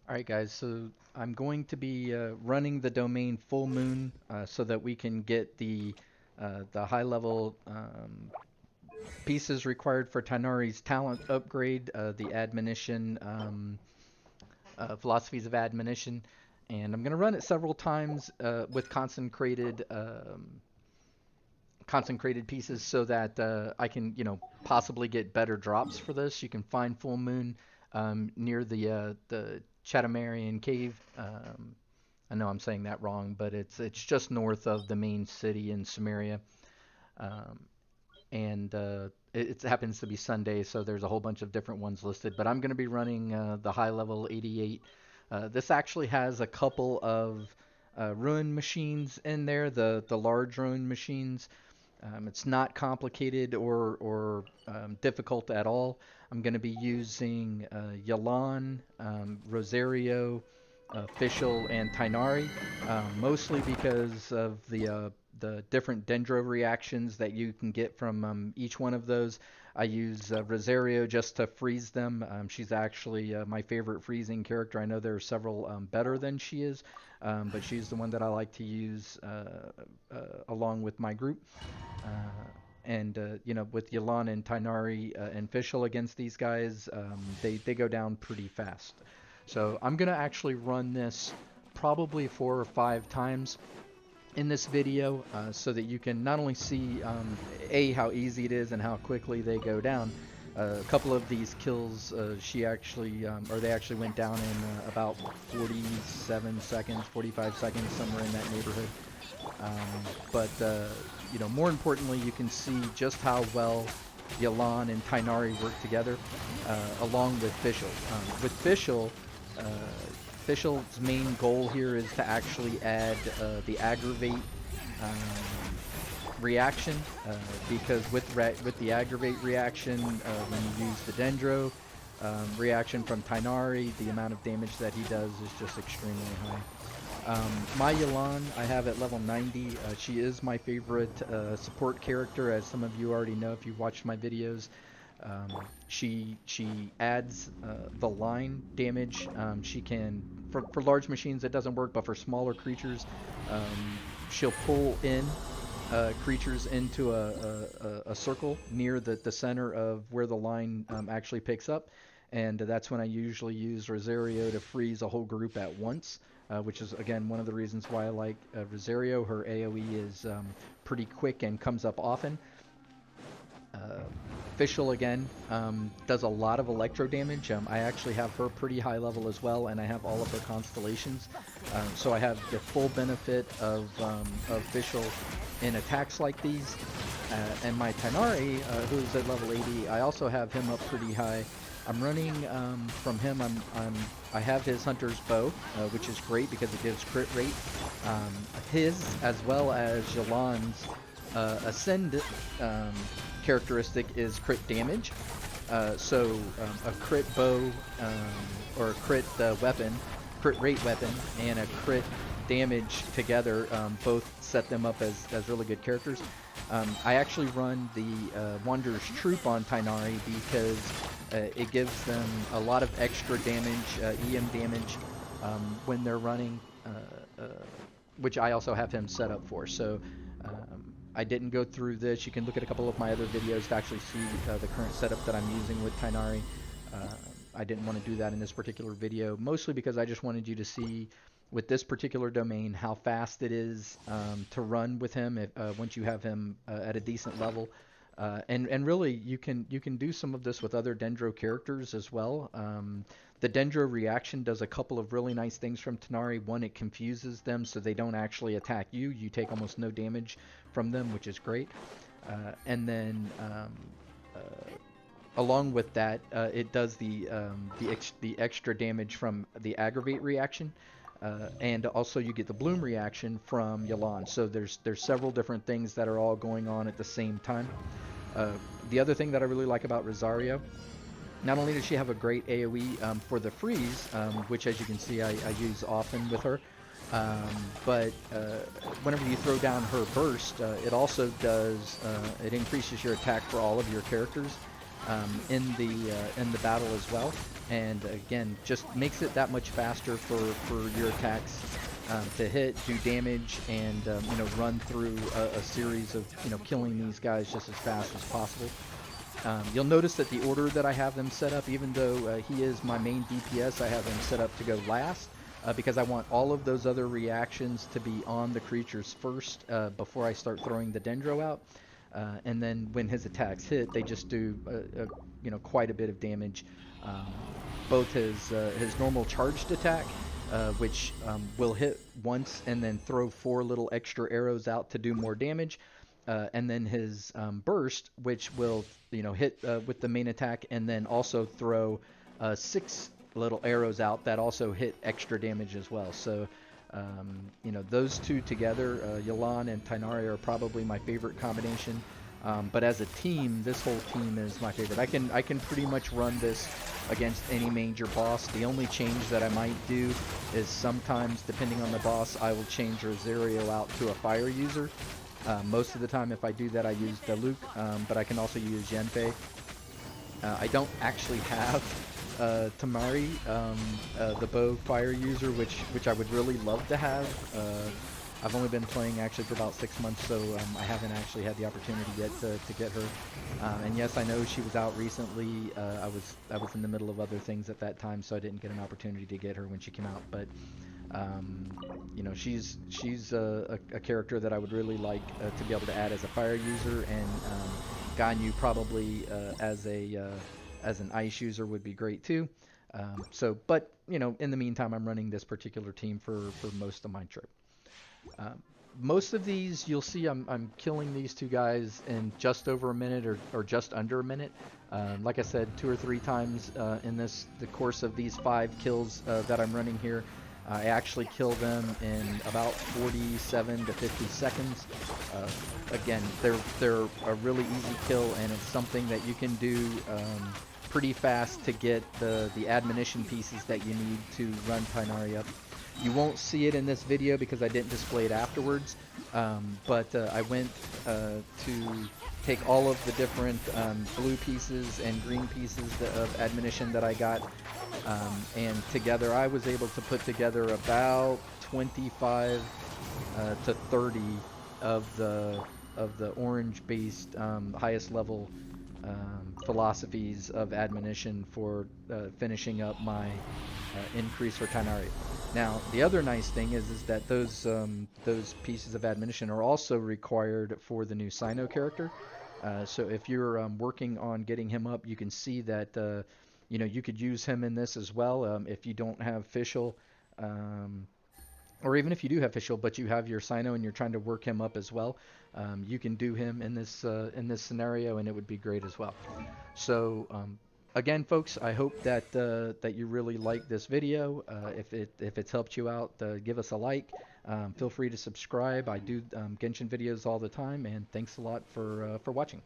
Alright guys, so I'm going to be running the domain full moon so that we can get the high level pieces required for Tighnari's talent upgrade, the admonition, philosophies of admonition, and I'm going to run it several times with consecrated pieces so that I can, possibly get better drops for this. You can find full moon near the Chatamarian cave. I know I'm saying that wrong, but it's just north of the main city in Samaria, um, and it happens to be Sunday, so there's a whole bunch of different ones listed. But I'm going to be running the high level 88. This actually has a couple of ruin machines in there, the large ruin machines. It's not complicated or difficult at all. I'm going to be using Yelan, Rosario, Fishel, and Tighnari, mostly because of the different dendro reactions that you can get from each one of those. I use Rosario just to freeze them. She's actually my favorite freezing character. I know there are several better than she is, but she's the one that I like to use along with my group. And with Yelan and Tighnari and Fishel against these guys, they go down pretty fast. So I'm gonna actually run this probably 4 or 5 times in this video so that you can not only see how easy it is and how quickly they go down. A couple of these kills, they actually went down in about 47 seconds, 45 seconds, somewhere in that neighborhood. But more importantly, you can see just how well Yelan and Tighnari work together, along with Fishel. With Fishel, uh, Fishel's main goal here is to actually add the aggravate reaction, because with the aggravate reaction, when you use the dendro reaction from Tighnari, the amount of damage that he does is just extremely high. My Yelan, I have at level 90. She is my favorite support character, as some of you already know if you've watched my videos. She adds the line damage. She can, for large machines it doesn't work, but for smaller creatures, she'll pull in creatures into a circle near the center of where the line actually picks up, and that's when I usually use Rosario to freeze a whole group at once, which is again one of the reasons why I like Rosario. Her AoE is pretty quick and comes up often. Uh, Fishel again does a lot of electro damage. I actually have her pretty high level as well, and I have all of her constellations. So I have the full benefit of Fishel in attacks like these. And my Tighnari, who's at level 80, I also have him up pretty high. I'm running from him. I have his Hunter's Bow, which is great because it gives crit rate. His, as well as Yelan's Ascend characteristic is crit damage. So a crit bow or a crit weapon, crit rate weapon, and a crit damage together both set them up as really good characters. I actually run the Wanderer's Troop on Tighnari because it gives them a lot of extra damage, EM damage, when they're running, which I also have him set up for. So I didn't go through this. You can look at a couple of my other videos to actually see the current setup that I'm using with Tighnari. I didn't want to do that in this particular video, mostly because I just wanted you to see with this particular domain how fast it is to run with him once you have him at a decent level. And really, you can do some of this with other Dendro characters as well. The Dendro reaction does a couple of really nice things from Tighnari. One, it confuses them so they don't actually attack you. You take almost no damage from them, which is great. And then along with that, it does the extra damage from the aggravate reaction. And also you get the bloom reaction from Yelan. So there's several different things that are all going on at the same time. The other thing that I really like about Rosario, not only does she have a great AoE for the freeze, which as you can see I use often with her, but whenever you throw down her burst, it also does, it increases your attack for all of your characters. in the battle as well. And again, just makes it that much faster for your attacks to hit, do damage, and you know, run through a series of, you know, killing these guys just as fast as possible. You'll notice that the order that I have them set up, even though he is my main DPS, I have him set up to go last because I want all of those other reactions to be on the creatures first before I start throwing the Dendro out. And then when his attacks hit, they just do you know, quite a bit of damage. Um, Both his normal charged attack, which will hit once and then throw 4 little extra arrows out to do more damage, and then his burst, which will, you know, hit with the main attack and then also throw 6 little arrows out that also hit extra damage as well. So you know, those two together, Yelan and Tighnari, are probably my favorite combination. But as a team, this whole team is my favorite. I can pretty much run this against any major boss. The only change that I might do is sometimes, depending on the boss, I will change Rosaria out to a fire user. Most of the time, if I do that, I use Diluc, but I can also use Genfei. I don't actually have Tighnari, the bow fire user, which I would really love to have. I've only been playing actually for about 6 months, so I haven't actually had the opportunity yet to get her. And yes, I know she was out recently. I was in the middle of other things at that time, so I didn't get an opportunity to get her when she came out. But you know, she's a character that I would really like to be able to add as a fire user, and Ganyu probably as an ice user would be great too. So, but you know, in the meantime, I'm running this particular team for most of my trip. Um, Most of these, you'll see I'm killing these two guys in just over a minute or just under a minute. Like I said, 2 or 3 times in the course of these 5 kills that I'm running here, I actually kill them in about 47 to 50 seconds. Again, they're a really easy kill, and it's something that you can do pretty fast to get the admonition pieces that you need to run Tighnari up. You won't see it in this video because I didn't display it afterwards, but I went to take all of the different blue pieces and green pieces of admonition that I got, and together I was able to put together about 25 to 30 of the orange-based highest level philosophies of admonition for finishing up my increase for Tighnari. Now, the other nice thing is that those pieces of admonition are also required for the new Sino character. So if you're working on getting him up, you can see that you know, you could use him in this as well. If you don't have Fishel, or even if you do have Fishel, but you have your Sino and you're trying to work him up as well, you can do him in this scenario, and it would be great as well. So again, folks, I hope that that you really like this video. If it's helped you out, give us a like. Feel free to subscribe. I do Genshin videos all the time, and thanks a lot for watching.